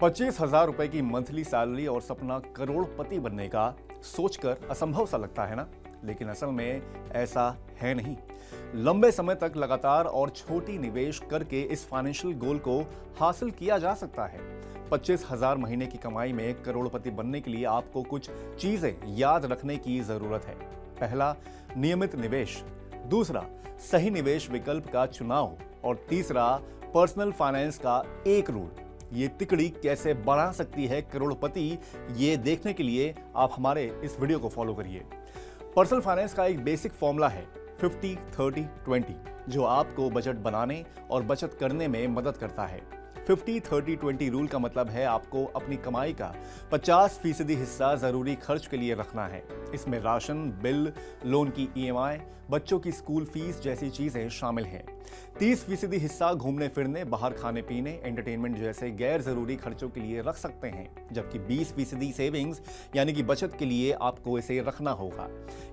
25,000 रुपए की monthly salary और सपना करोड़पति बनने का सोचकर असंभव सा लगता है ना। लेकिन असल में ऐसा है नहीं। लंबे समय तक लगातार और छोटी निवेश करके इस फाइनेंशियल गोल को हासिल किया जा सकता है। 25,000 महीने की कमाई में करोड़पति बनने के लिए आपको कुछ चीजें याद रखने की जरूरत है। पहला, नियमित निवेश। दूसरा, सही निवेश विकल्प का चुनाव। और तीसरा, पर्सनल फाइनेंस का एक रूल। ये तिकड़ी कैसे बना सकती है करोड़पति, ये देखने के लिए आप हमारे इस वीडियो को फॉलो करिए। पर्सनल फाइनेंस का एक बेसिक फॉर्मूला है 50-30-20, जो आपको बजट बनाने और बचत करने में मदद करता है। 50-30-20 रूल का मतलब है आपको अपनी कमाई का 50% हिस्सा जरूरी खर्च के लिए रखना है। इसमें राशन, बिल, लोन की EMI, बच्चों की स्कूल फीस जैसी चीजें शामिल हैं। 30% हिस्सा घूमने फिरने, बाहर खाने पीने, एंटरटेनमेंट जैसे गैर जरूरी खर्चों के लिए रख सकते हैं। जबकि 20% सेविंग्स यानी कि बचत के लिए आपको इसे रखना होगा।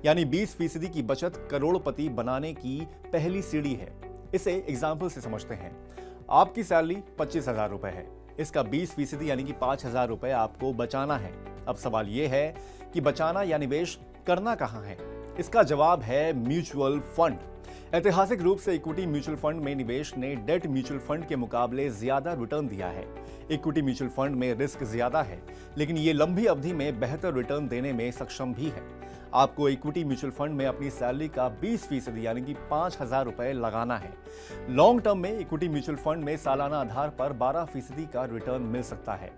यानी 20% की बचत करोड़पति बनाने की पहली सीढ़ी है। इसे एग्जाम्पल से समझते हैं। आपकी सैलरी 25,000 रुपए है। इसका 20% यानी कि 5,000 रुपए आपको बचाना है। अब सवाल यह है कि बचाना या निवेश करना कहां है? इसका जवाब है म्यूचुअल फंड। ऐतिहासिक रूप से इक्विटी म्यूचुअल फंड में निवेश ने डेट म्यूचुअल फंड के मुकाबले ज्यादा रिटर्न दिया है। इक्विटी म्यूचुअल फंड में रिस्क ज्यादा है, लेकिन ये लंबी अवधि में बेहतर रिटर्न देने में सक्षम भी है। आपको इक्विटी म्यूचुअल फंड में अपनी सैलरी का 20% यानी कि 5,000 रुपए लगाना है। लॉन्ग टर्म में इक्विटी म्यूचुअल फंड में सालाना आधार पर 12% का रिटर्न मिल सकता है।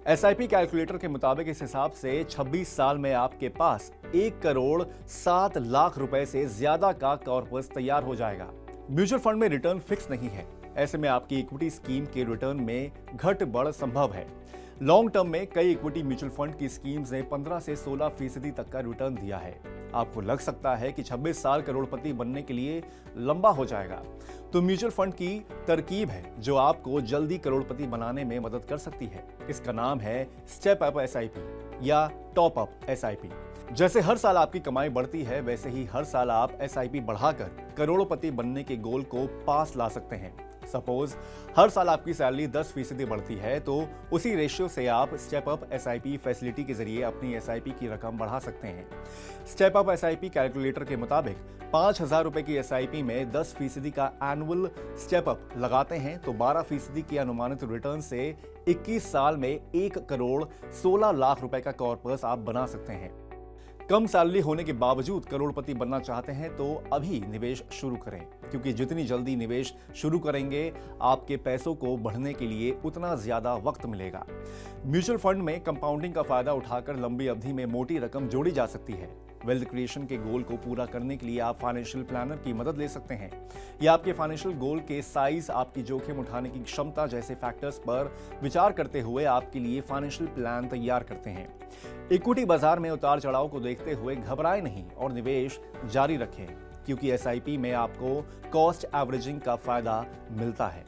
SIP कैलकुलेटर के मुताबिक इस हिसाब से 26 साल में आपके पास 1,07,00,000 रुपए से ज्यादा का कॉर्पस तैयार हो जाएगा। म्यूचुअल फंड में रिटर्न फिक्स नहीं है। ऐसे में आपकी इक्विटी स्कीम के रिटर्न में घट बढ़ संभव है। लॉन्ग टर्म में कई इक्विटी म्यूचुअल फंड की स्कीम्स ने 15 से 16% तक का रिटर्न दिया है। आपको लग सकता है कि 26 साल करोड़पति बनने के लिए लंबा हो जाएगा। तो म्यूचुअल फंड की तरकीब है जो आपको जल्दी करोड़पति बनाने में मदद कर सकती है। इसका नाम है स्टेप अप SIP या टॉप अप SIP। जैसे हर साल आपकी कमाई बढ़ती है, वैसे ही हर साल आप SIP बढ़ाकर करोड़पति बनने के गोल को पास ला सकते हैं। सपोज हर साल आपकी सैलरी 10% बढ़ती है, तो उसी रेशियो से आप स्टेप अप SIP फैसिलिटी के जरिए अपनी SIP की रकम बढ़ा सकते हैं। स्टेप अप SIP कैलकुलेटर के मुताबिक 5,000 रुपए की SIP में 10% का एनुअल स्टेप अप लगाते हैं तो 12% की अनुमानित रिटर्न से 21 साल में 1,16,00,000 रुपए का कॉर्पस आप बना सकते हैं। कम सैलरी होने के बावजूद करोड़पति बनना चाहते हैं तो अभी निवेश शुरू करें, क्योंकि जितनी जल्दी निवेश शुरू करेंगे आपके पैसों को बढ़ने के लिए उतना ज्यादा वक्त मिलेगा। म्यूचुअल फंड में कंपाउंडिंग का फायदा उठाकर लंबी अवधि में मोटी रकम जोड़ी जा सकती है। वेल्थ क्रिएशन के गोल को पूरा करने के लिए आप फाइनेंशियल प्लानर की मदद ले सकते हैं। या आपके फाइनेंशियल गोल के साइज, आपकी जोखिम उठाने की क्षमता जैसे फैक्टर्स पर विचार करते हुए आपके लिए फाइनेंशियल प्लान तैयार करते हैं। इक्विटी बाजार में उतार चढ़ाव को देखते हुए घबराएं नहीं और निवेश जारी रखें, क्योंकि SIP में आपको कॉस्ट एवरेजिंग का फायदा मिलता है।